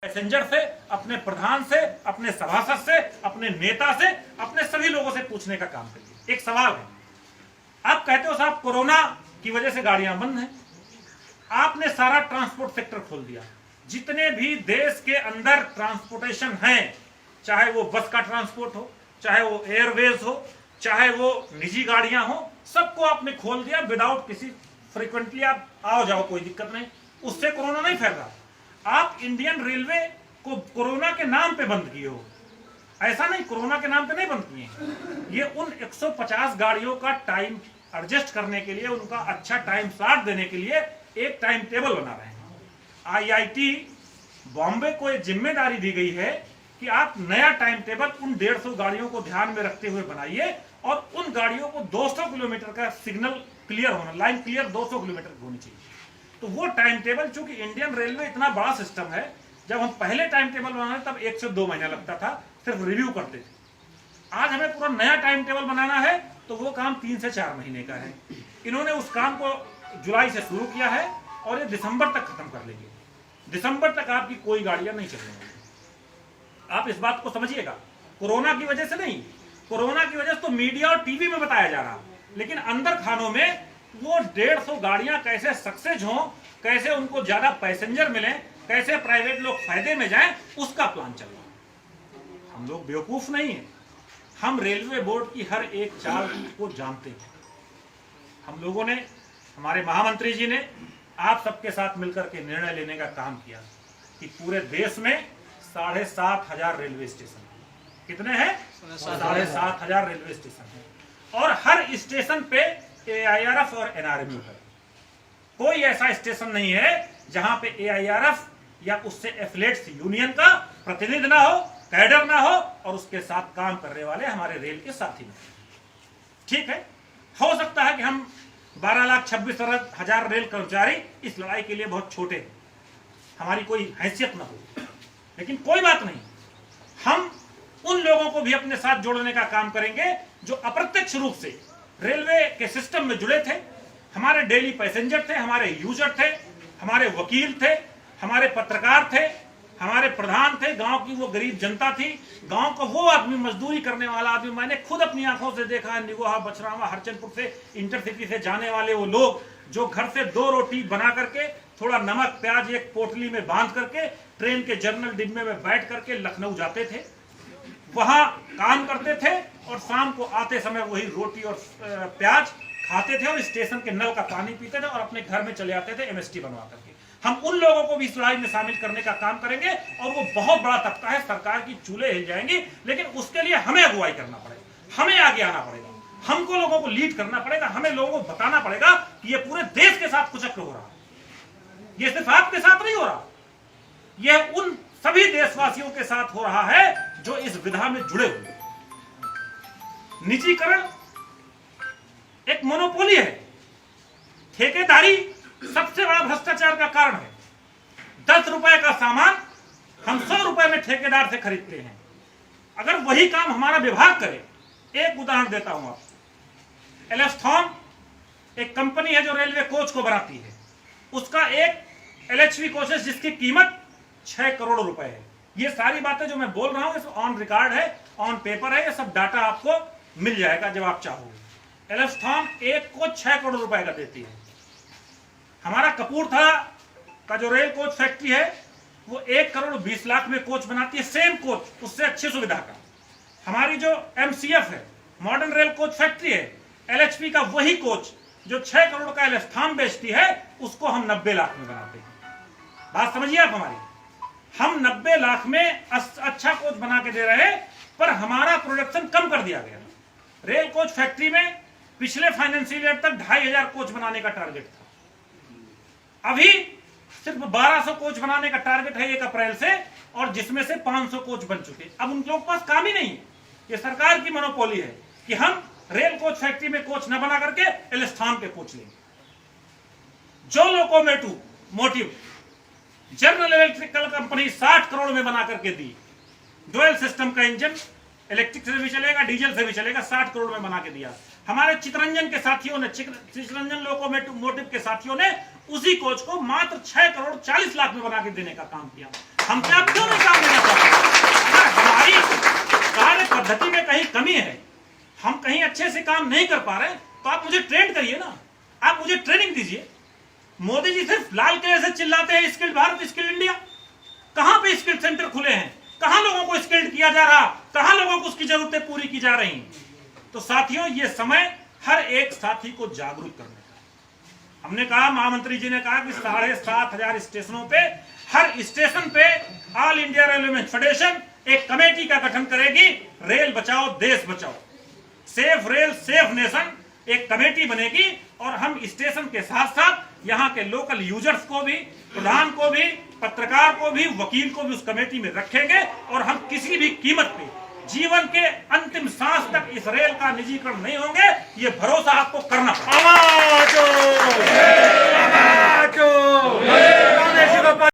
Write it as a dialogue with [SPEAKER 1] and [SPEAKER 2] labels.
[SPEAKER 1] Passenger से, अपने प्रधान से, अपने सभासद से, अपने नेता से, अपने सभी लोगों से पूछने का काम करिए। एक सवाल है, आप कहते हो साहब कोरोना की वजह से गाड़ियां बंद हैं, आपने सारा ट्रांसपोर्ट सेक्टर खोल दिया। जितने भी देश के अंदर ट्रांसपोर्टेशन है, चाहे वो बस का ट्रांसपोर्ट हो, चाहे वो एयरवेज हो, चाहे वो निजी गाड़ियां हो, सबको आपने खोल दिया विदाउट किसी फ्रीक्वेंटली आप आओ जाओ, कोई दिक्कत नहीं, उससे कोरोना नहीं फैल रहा। आप इंडियन रेलवे को कोरोना के नाम पे बंद किए हो, ऐसा नहीं, कोरोना के नाम पे नहीं बंद किए। ये उन 150 गाड़ियों का टाइम एडजस्ट करने के लिए, उनका अच्छा टाइम स्लॉट देने के लिए एक टाइम टेबल बना रहे हैं। आईआईटी बॉम्बे को एक जिम्मेदारी दी गई है कि आप नया टाइम टेबल उन 150 गाड़ियों को ध्यान में रखते हुए बनाइए और उन गाड़ियों को 200 किलोमीटर का सिग्नल क्लियर होना, लाइन क्लियर 200 किलोमीटर की होनी चाहिए। तो वो टाइम टेबल, चूंकि इंडियन रेलवे इतना बड़ा सिस्टम है, जब हम पहले टाइम टेबल बनाए तब 1 से 2 महीना लगता था, सिर्फ रिव्यू करते थे। आज हमें पूरा नया टाइम टेबल बनाना है तो वो काम 3 से 4 महीने का है। इन्होंने उस काम को जुलाई से शुरू किया है और ये दिसंबर तक खत्म कर लेंगे। दिसंबर तक आपकी कोई गाड़ियां नहीं चलने वाली। आप इस बात को समझिएगा, कोरोना की वजह से नहीं, कोरोना की वजह से तो मीडिया और टीवी में बताया जा रहा, लेकिन अंदर खानों में वो 150 गाड़ियां कैसे सक्सेस हों, कैसे उनको ज्यादा पैसेंजर मिले, कैसे प्राइवेट लोग फायदे में जाएं, उसका प्लान चल रहा है। हम लोग बेवकूफ नहीं है, हम रेलवे बोर्ड की हर एक चाल को जानते हैं। हम लोगों ने, हमारे महामंत्री जी ने आप सबके साथ मिलकर के निर्णय लेने का काम किया कि पूरे देश में 7,500 रेलवे स्टेशन, कितने हैं? 7,500 रेलवे स्टेशन है और हर स्टेशन पे AIRF और NRMU है। कोई ऐसा स्टेशन नहीं है जहां पे AIRF या उससे एफिलिएट्स यूनियन का प्रतिनिधि ना हो, कैडर ना हो और उसके साथ काम करने वाले हमारे रेल के साथी ना। ठीक है, हो सकता है कि हम 12,26,000 रेल कर्मचारी इस लड़ाई के लिए बहुत छोटे हैं, हमारी कोई हैसियत ना हो, लेकिन कोई बात नहीं, हम उन लोगों को भी अपने साथ जोड़ने का काम करेंगे जो अप्रत्यक्ष रूप से रेलवे के सिस्टम में जुड़े थे। हमारे डेली पैसेंजर थे, हमारे यूजर थे, हमारे वकील थे, हमारे पत्रकार थे, हमारे प्रधान थे, गांव की वो गरीब जनता थी, गांव का वो आदमी, मजदूरी करने वाला आदमी। मैंने खुद अपनी आंखों से देखा है, निगोहा, बछरावा, हरचंदपुर से इंटरसिटी से जाने वाले वो लोग जो घर से 2 रोटी बना करके, थोड़ा नमक प्याज एक पोटली में बांध करके ट्रेन के जनरल डिब्बे में बैठ करके लखनऊ जाते थे, वहां काम करते थे और शाम को आते समय वही रोटी और प्याज खाते थे और स्टेशन के नल का पानी पीते थे और अपने घर में चले आते थे MST बनवा करके। हम उन लोगों को भी इस लड़ाई में शामिल करने का काम करेंगे और वो बहुत बड़ा तबका है, सरकार की चूल्हे हिल जाएंगी, लेकिन उसके लिए हमें अगुवाई करना पड़ेगा, हमें आगे आना पड़ेगा, हमको लोगों को लीड करना पड़ेगा, हमें लोगों को बताना पड़ेगा कि ये पूरे देश के साथ कुचक्र हो रहा है, ये सिर्फ आपके साथ नहीं हो रहा, यह उन सभी देशवासियों के साथ हो रहा है जो इस विधा में जुड़े हुए। निजीकरण एक मोनोपोली है, ठेकेदारी सबसे बड़ा भ्रष्टाचार का कारण है। 10 रुपए का सामान हम 100 रुपए में ठेकेदार से खरीदते हैं। अगर वही काम हमारा विभाग करे, एक उदाहरण देता हूं आपको, एलेस्थॉन एक कंपनी है जो रेलवे कोच को बनाती है, उसका एक LHV कोच है जिसकी कीमत 6 करोड़ रुपए है। ये सारी बातें जो मैं बोल रहा हूं ऑन रिकॉर्ड है, ऑन पेपर है, ये सब डाटा आपको मिल जाएगा जब आप चाहोगे। एलेस्थॉन एक कोच 6 करोड़ रुपए का देती है। हमारा कपूरथला का जो रेल कोच फैक्ट्री है वो 1 करोड़ 20 लाख में कोच बनाती है, सेम कोच, उससे अच्छी सुविधा का। हमारी जो MCF है, मॉडर्न रेल कोच फैक्ट्री है, LHP का वही कोच जो 6 करोड़ का एलेस्थॉन बेचती है, उसको हम 90 लाख में बनाते हैं। बात समझिए आप हमारी, हम 90 लाख में अच्छा कोच बना के दे रहे हैं, पर हमारा प्रोडक्शन कम कर दिया गया। रेल कोच फैक्ट्री में पिछले फाइनेंशियल ईयर तक 2,500 कोच बनाने का टारगेट था, अभी सिर्फ 1200 कोच बनाने का टारगेट है 1 अप्रैल से, और जिसमें से 500 कोच बन चुके। अब उन लोगों के पास काम ही नहीं है, ये सरकार की मोनोपोली है कि हम रेल कोच फैक्ट्री में कोच न बना करके एलेस्थॉन के कोच लेंगे। जो locomotive general electrical company 60 crore में बना करके दी, डुअल सिस्टम का इंजन, इलेक्ट्रिक से भी चलेगा, डीजल से भी चलेगा, 60 करोड़ में बना के दिया। हमारे चितरंजन के साथियों ने, चितरंजन लोकोमोटिव के साथियों ने उसी कोच को मात्र 6 करोड़ 40 लाख में बना के देने का काम किया। हम क्या कमी है, हम कहीं अच्छे से काम नहीं कर पा रहे, तो आप मुझे ट्रेन करिए ना, आप मुझे ट्रेनिंग दीजिए। मोदी जी सिर्फ लाल किले से चिल्लाते हैं स्किल्ड भारत, स्किल्ड इंडिया। कहां पे स्किल्ड सेंटर खुले हैं, कहां लोगों को स्किल्ड किया जा रहा, कहां लोगों को उसकी जरूरतें पूरी की जा रही। तो साथियों, ये समय हर एक साथी को जागरूक करने का। हमने कहा, महामंत्री जी ने कहा कि 7,500 स्टेशनों पे, हर स्टेशन पे ऑल इंडिया रेलवे फेडरेशन एक कमेटी का गठन करेगी, रेल बचाओ देश बचाओ, सेफ रेल सेफ नेशन, एक कमेटी बनेगी। और हम स्टेशन के साथ साथ यहाँ के लोकल यूजर्स को भी, प्रधान को भी, पत्रकार को भी, वकील को भी उस कमेटी में रखेंगे। और हम किसी भी कीमत पे जीवन के अंतिम सांस तक इस रेल का निजीकरण नहीं होंगे, ये भरोसा आपको करना पड़ेगा।